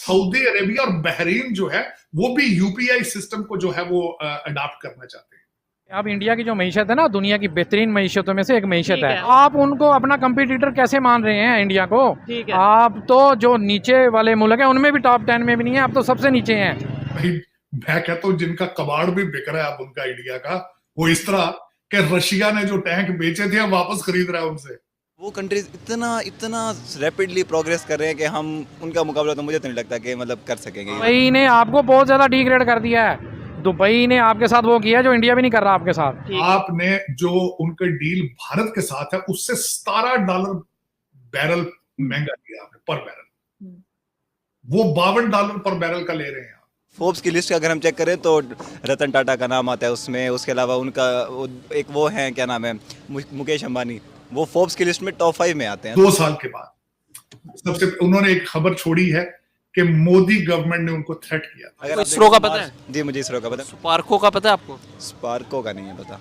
Saudi Arabia और Bahrain जो है वो भी यूपीआई सिस्टम को जो है वो अडॉप्ट करना चाहते हैं। अब इंडिया की जो मईशत है ना, दुनिया की बेहतरीन मईशतों में से एक मईशत है। आप उनको अपना कंपटीटर कैसे मान रहे हैं इंडिया को? ठीक है। आप तो जो नीचे वाले मुल्क हैं उनमें भी टॉप 10 में भी नहीं है, आप तो सबसे नीचे हैं। भाई मैं कहता हूँ जिनका कबाड़ भी बिक रहा है अब उनका इंडिया का, वो इस तरह कि रशिया ने जो टैंक बेचे थे वापस खरीद रहा है उनसे। वो कंट्रीज इतना रैपिडली प्रोग्रेस कर रहे हैं कि हम उनका मुकाबला तो मुझे तो नहीं लगता कि मतलब कर सकेंगे। दुबई ने आपको बहुत ज्यादा डिग्रेड कर दिया है। दुबई ने आपके साथ वो किया जो इंडिया भी नहीं कर रहा आपके साथ। आपने जो उनका डील भारत के साथ है उससे $17 बैरल महंगा किया आपने पर बैरल, वो $52 पर बैरल का ले रहे हैं। फोर्ब्स की लिस्ट अगर हम चेक करें तो रतन टाटा का नाम आता है उसमें, उसके अलावा उनका वो है क्या नाम है, मुकेश अंबानी, वो फोर्ब्स की लिस्ट में टॉप 5 में आते हैं। 2 साल के बाद सबसे उन्होंने एक खबर छोड़ी है कि मोदी गवर्नमेंट ने उनको थ्रेट किया। अगर इसरो का पता है? जी मुझे इसरो का पता है। स्पार्को का पता है आपको? स्पार्को का नहीं है पता।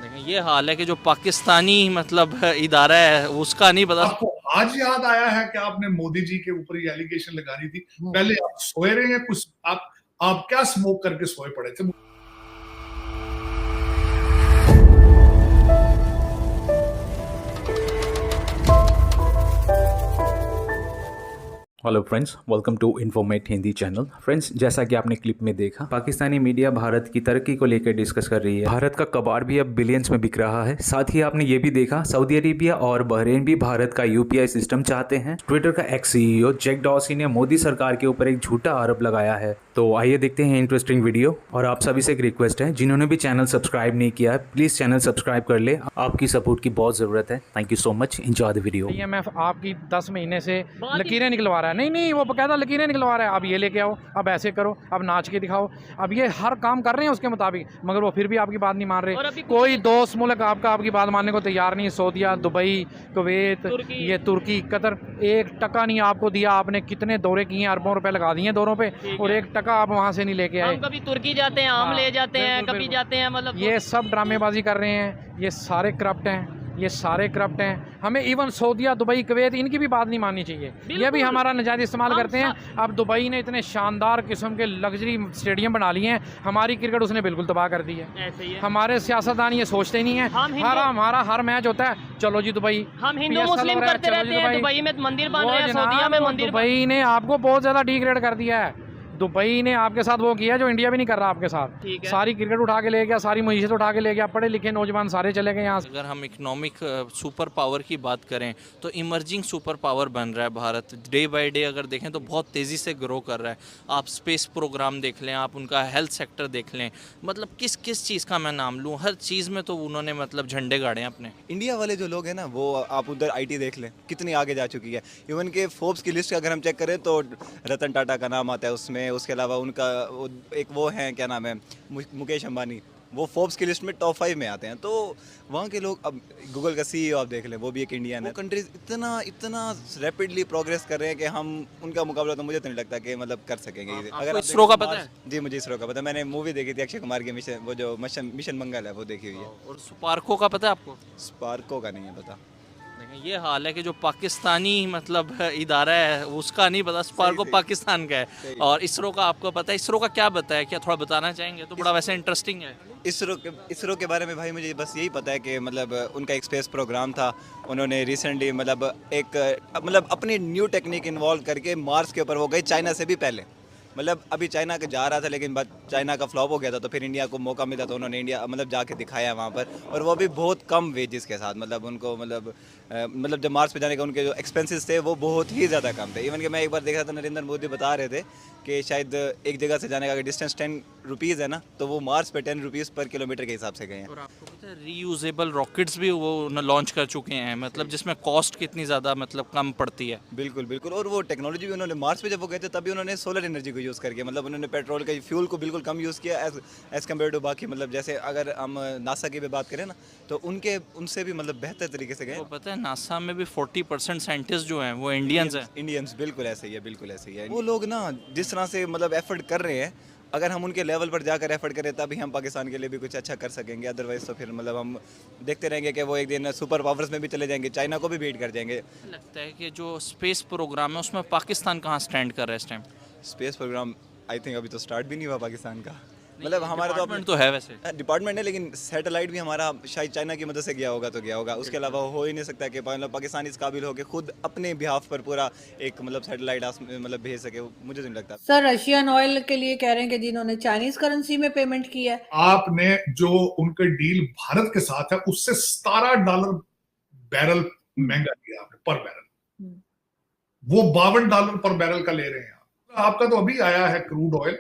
देखिए ये हाल है कि जो पाकिस्तानी मतलब इदारा है उसका नहीं पता। आपको आज याद आया है कि आपने मोदी जी के ऊपर ये एलिगेशन लगानी थी? पहले आप सोए रहे हैं कुछ, आप क्या स्मोक करके सोए पड़े थे? Hello friends, welcome to Informate Hindi channel. Friends, जैसा कि आपने क्लिप में देखा, पाकिस्तानी मीडिया भारत की तरक्की को लेकर डिस्कस कर रही है। भारत का कबाड़ भी अब बिलियंस में बिक रहा है। साथ ही आपने ये भी देखा, सऊदी अरेबिया और बहरीन भी भारत का यूपीआई सिस्टम चाहते हैं। ट्विटर का एक्स सीईओ जैक डॉर्सी ने मोदी सरकार के ऊपर एक झूठा आरोप लगाया है। तो आइए देखते हैं इंटरेस्टिंग वीडियो। और आप सभी से एक रिक्वेस्ट है, जिन्होंने भी चैनल सब्सक्राइब नहीं किया है, प्लीज चैनल सब्सक्राइब कर ले। आपकी सपोर्ट की बहुत जरूरत है। Thank you so much. Enjoy the video. IMF आपकी 10 महीने से लकीरें निकलवा रहा है। नहीं, वो बकायदा लकीरें निकलवा रहा है। अब ये लेके आओ, अब ऐसे करो, अब नाच के दिखाओ। अब ये हर काम कर रहे हैं उसके मुताबिक, मगर वो फिर भी आपकी बात नहीं मान रहे। कोई दोस्त मुल्क आपकी बात मानने को तैयार नहीं है। सऊदीया, दुबई, कुवैत, ये तुर्की, कतर, 1 टका नहीं आपको दिया। आपने कितने दौरे किए हैं, अरबों रुपए लगा दिए दौरों पे, और 1 टका आप वहाँ से नहीं लेके आए। हम कभी तुर्की जाते हैं, आम ले जाते हैं, कभी जाते हैं, मतलब ये सब ड्रामेबाजी कर रहे हैं। ये सारे करप्ट हैं, ये सारे करप्ट हैं। हमें इवन सऊदीया, दुबई, कुवैत, इनकी भी बात नहीं माननी चाहिए। ये भी हमारा नजायज़ इस्तेमाल करते हैं। अब दुबई ने इतने शानदार किस्म के लग्जरी स्टेडियम बना लिए हैं, हमारी क्रिकेट उसने बिल्कुल तबाह कर दी है। ऐसे ही है। हमारे सियासतदान ये सोचते नहीं है। हमारा हर मैच होता है, चलो जी दुबई, हम हिंदू PSL मुस्लिम हो रहा है, करते चलो जी रहते हैं। दुबई में मंदिर बन रहे हैं, वो सऊदीया में जनाब, मंदिर दुबई ने आपको बहुत ज्यादा डिग्रेड कर दिया है। दुबई ने आपके साथ वो किया जो इंडिया भी नहीं कर रहा आपके साथ। ठीक है। सारी क्रिकेट उठा के ले गया, सारी मईशत उठा के ले गया, पढ़े लिखे नौजवान सारे चले गए यहाँ से। अगर हम इकोनॉमिक सुपर पावर की बात करें तो इमर्जिंग सुपर पावर बन रहा है भारत। डे बाय डे अगर देखें तो बहुत तेज़ी से ग्रो कर रहा है। आप स्पेस प्रोग्राम देख लें, आप उनका हेल्थ सेक्टर देख लें, मतलब किस किस चीज़ का मैं नाम लूँ, हर चीज़ में तो उन्होंने मतलब झंडे गाड़े हैं अपने। इंडिया वाले जो लोग हैं ना, वो आप उधर आईटी देख लें कितनी आगे जा चुकी है। इवन के फोर्ब्स की लिस्ट अगर हम चेक करें तो रतन टाटा का नाम आता है उसमें, उसके अलावा उनका वो है क्या नाम है, मुकेश अंबानी, वो फोर्ब्स की लिस्ट में टॉप 5 में आते हैं। तो वहाँ के लोग, अब गूगल का सीईओ आप देख लें, वो भी एक इंडियन है। वो कंट्रीज इतना रैपिडली प्रोग्रेस कर रहे हैं कि हम उनका मुकाबला तो मुझे तो नहीं लगता कि मतलब कर सकेंगे। अगर इसरो का पता है? जी मुझे इसरो का पता है। मैंने मूवी देखी थी अक्षय कुमार की, मिशन, वो जो मिशन मंगल है, वो देखी हुई है। और स्पार्को का पता है आपको? स्पार्को का नहीं है पता। देखिए ये हाल है कि जो पाकिस्तानी मतलब इदारा है उसका नहीं पता, स्पार्को पाकिस्तान का है। और इसरो का आपको पता है? इसरो का क्या बताया, क्या थोड़ा बताना चाहेंगे? तो बड़ा वैसे इंटरेस्टिंग है। इसरो के बारे में भाई मुझे बस यही पता है कि मतलब उनका एक स्पेस प्रोग्राम था। उन्होंने रिसेंटली मतलब अपनी न्यू टेक्निक इन्वॉल्व करके मार्स के ऊपर वो गए, चाइना से भी पहले। मतलब अभी चाइना के जा रहा था, लेकिन बाद चाइना का फ्लॉप हो गया था, तो फिर इंडिया को मौका मिला तो उन्होंने इंडिया मतलब जाके दिखाया वहाँ पर, और वो भी बहुत कम वेजेस के साथ। मतलब उनको मतलब जब मार्स पे जाने का उनके जो एक्सपेंसेस थे वो बहुत ही ज़्यादा कम थे। इवन कि मैं एक बार देखा था, नरेंद्र मोदी बता रहे थे कि शायद एक जगह से जाने का अगर डिस्टेंस 10 रुपीज़ है ना, तो वो मार्स पे 10 रुपीज़ पर किलोमीटर के हिसाब से गए हैं। और आपको पता है रीयूजेबल रॉकेट्स भी वो लॉन्च कर चुके हैं, मतलब जिसमें कॉस्ट कितनी ज़्यादा मतलब कम पड़ती है। बिल्कुल बिल्कुल। और वो टेक्नोलॉजी भी उन्होंने मार्स पे जब वो गए थे तभी उन्होंने सोलर एनर्जी को यूज़ करके, मतलब उन्होंने पेट्रोल के फ्यूल को बिल्कुल कम यूज़ किया एज कम्पेयर टू बाकी। मतलब जैसे अगर हम नासा की भी बात करें ना, तो उनसे भी मतलब बेहतर तरीके से गए। वो पता है नासा में भी 40% साइंटिस्ट जो हैं वो इंडियंस हैं। इंडियंस बिल्कुल ऐसे ही है, बिल्कुल ऐसे ही है। वो लोग ना जिस तरह से मतलब एफर्ट कर रहे हैं, अगर हम उनके लेवल पर जाकर एफर्ट करें तभी हम पाकिस्तान के लिए भी कुछ अच्छा कर सकेंगे। अदरवाइज तो फिर मतलब हम देखते रहेंगे कि वो एक दिन सुपर पावर्स में भी चले जाएंगे, चाइना को भी बीट कर जाएंगे। लगता है कि जो स्पेस प्रोग्राम है उसमें पाकिस्तान कहाँ स्टैंड कर रहा है इस time? Space program I think अभी तो स्टार्ट भी नहीं हुआ पाकिस्तान का। मतलब हमारा तो डिपार्टमेंट तो है वैसे। डिपार्टमेंट है, लेकिन सैटेलाइट भी हमारा शायद चाइना की मदद से गया होगा तो गया होगा। उसके अलावा हो ही नहीं सकता कि मतलब पाकिस्तान इस काबिल हो कि खुद अपने बिहाफ पर पूरा एक मतलब सैटेलाइट मतलब भेज सके, मुझे तो नहीं लगता। सर रशियन ऑयल के लिए कह रहे हैं कि जिन्होंने चाइनीज करेंसी में पेमेंट की है, आपने जो उनका डील भारत के साथ है उससे $17 बैरल महंगा किया आपने पर बैरल। वो $52 पर बैरल का ले रहे हैं। आपका तो अभी आया है क्रूड ऑयल,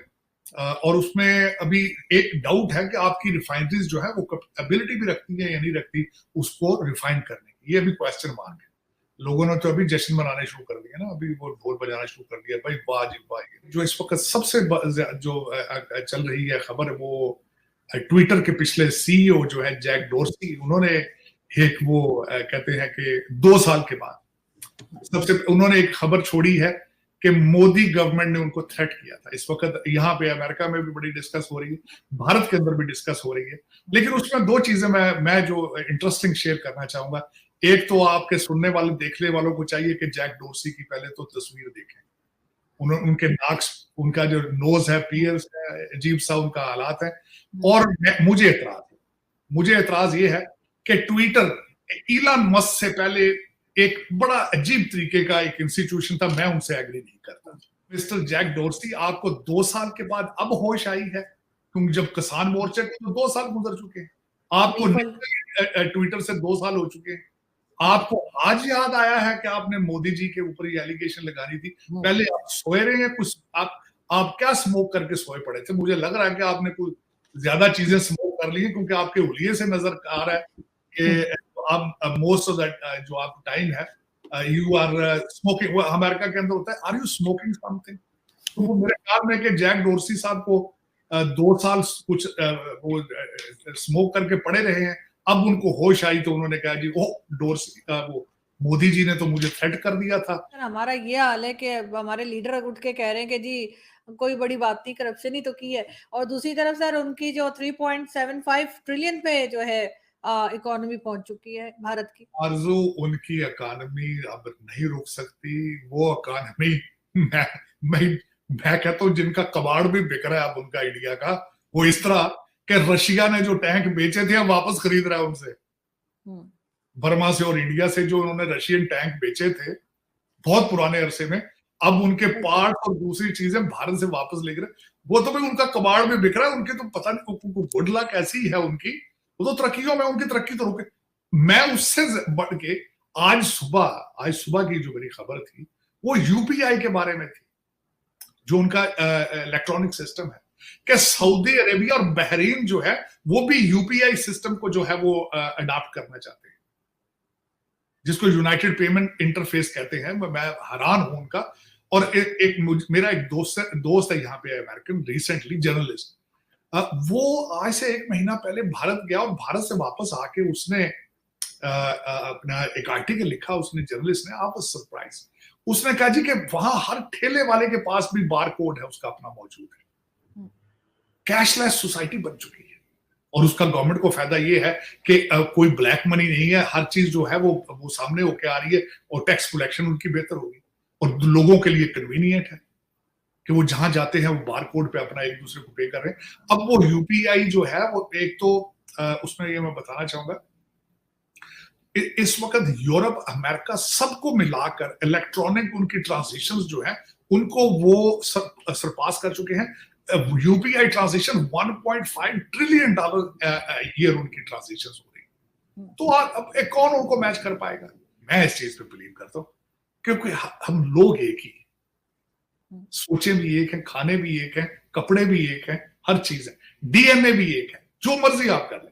और उसमें अभी एक डाउट है कि आपकी रिफाइनरीज जो है वो एबिलिटी भी रखती है या नहीं रखती उसको रिफाइन करने की, ये अभी क्वेश्चन मार्क है। लोगों ने तो अभी जश्न मनाने शुरू कर दिया ना, अभी वो ढोल बजाना शुरू कर दिया, भाई वाह जी वाह। जो इस वक्त सबसे जो चल रही है खबर, वो ट्विटर के पिछले सीईओ जो है जैक डोर्सी, उन्होंने एक वो कहते हैं कि 2 साल के बाद उन्होंने एक खबर छोड़ी है कि मोदी गवर्नमेंट ने उनको थ्रेट किया था। इस वक्त यहाँ पे अमेरिका में भी बड़ी डिस्कस हो रही है, भारत के अंदर भी डिस्कस हो रही है, लेकिन उसमें 2 चीजें मैं जो इंटरेस्टिंग शेयर करना चाहूंगा। एक तो आपके सुनने वाले देखने वालों को चाहिए कि जैक डोर्सी की पहले तो तस्वीर देखें, उनके नाक, उनका जो नोज है, पियर्स है, अजीब सा उनका हालात है। और मुझे एतराज ये है कि ट्विटर इलन मस्क से पहले एक बड़ा अजीब तरीके का एक इंस्टीट्यूशन था, मैं उनसे एग्री नहीं करता। मिस्टर जैक डोर्सी, आपको 2 साल के बाद अब होश आई है, क्योंकि जब किसान मोर्चे के तो 2 साल गुजर चुके हैं, आपको ट्विटर से 2 साल हो चुके हैं। आपको आज याद आया है कि आपने मोदी जी के ऊपर ये एलिगेशन लगानी थी? पहले आप सोए रहे हैं कुछ, आप क्या स्मोक करके सोए पड़े थे? मुझे लग रहा है कि आपने कुछ ज्यादा चीजें स्मोक कर ली है, क्योंकि आपके हुलिये से नजर आ रहा है कि आप मोस्ट ऑफ दैट जो आप टाइम है यू आर स्मोकिंग। वो अमेरिका के अंदर होता है, आर यू स्मोकिंग समथिंग? तो वो मेरे ख्याल में कि जैक डोर्सी साहब को 2 साल कुछ वो स्मोक करके पड़े रहे हैं, अब उनको होश आई तो उन्होंने कहा जी ओ डोर्सी का वो मोदी जी ने तो मुझे थ्रेट कर दिया था। हमारा ये हाल है कि हमारे लीडर उठ के कह रहे हैं कि जी कोई बड़ी बात नहीं, करप्शन ही तो की है, और दूसरी तरफ सर उनकी जो 3.75 ट्रिलियन पे जो है इकोनॉमी पहुंच चुकी है भारत की। आरजू, उनकी इकोनॉमी अब नहीं रुक सकती। वो इकोनॉमी मैं कहता हूँ जिनका कबाड़ भी बिक रहा है अब उनका इंडिया का, वो इस तरह कि रशिया ने जो टैंक बेचे थे हम वापस खरीद रहा है उनसे, बर्मा से और इंडिया से जो उन्होंने रशियन टैंक बेचे थे बहुत पुराने अरसे में, अब उनके पार्ट और दूसरी चीजें भारत से वापस ले रहे। वो तो भाई उनका कबाड़ भी बिक रहा है, उनके तो पता नहीं गुड लक ऐसी है उनकी, वो तो तरक्कियों में उनकी तरक्की तो रुके। मैं उससे बढ़ के आज सुबह की जो मेरी खबर थी वो यूपीआई के बारे में थी, जो उनका इलेक्ट्रॉनिक सिस्टम है, कि सऊदी अरेबिया और बहरीन जो है वो भी यूपीआई सिस्टम को जो है वो अडॉप्ट करना चाहते हैं, जिसको यूनाइटेड पेमेंट इंटरफेस कहते हैं। मैं हैरान हूं उनका। और मेरा एक दोस्त है यहाँ पे अमेरिकन, रिसेंटली जर्नलिस्ट, वो आज से 1 महीना पहले भारत गया और भारत से वापस आके उसने अपना एक आर्टिकल लिखा, उसने जर्नलिस्ट ने, आप सरप्राइज, उसने कहा जी कि वहां हर ठेले वाले के पास भी बार कोड है उसका अपना मौजूद है। कैशलेस सोसाइटी बन चुकी है, और उसका गवर्नमेंट को फायदा ये है कि कोई ब्लैक मनी नहीं है, हर चीज जो है वो सामने होके आ रही है, और टैक्स कलेक्शन उनकी बेहतर होगी, और लोगों के लिए कन्वीनियंट है कि वो जहां जाते हैं वो बार कोड पे अपना एक दूसरे को पे कर रहे हैं। अब वो यूपीआई जो है वो एक तो उसमें ये मैं बताना चाहूंगा, इस वक्त यूरोप, अमेरिका सबको मिलाकर इलेक्ट्रॉनिक उनकी ट्रांजेक्शंस जो है उनको वो सरपास कर चुके हैं। यूपीआई ट्रांजेक्शन $1.5 ट्रिलियन ईयर उनकी ट्रांजेक्शंस हो रही, तो अब कौन उनको मैच कर पाएगा? मैं इस चीज पे बिलीव करता हूँ, क्योंकि हम लोग एक ही, सोचे भी एक हैं, खाने भी एक हैं, कपड़े भी एक हैं, हर चीज है, डीएनए भी एक है, जो मर्जी आप कर लें।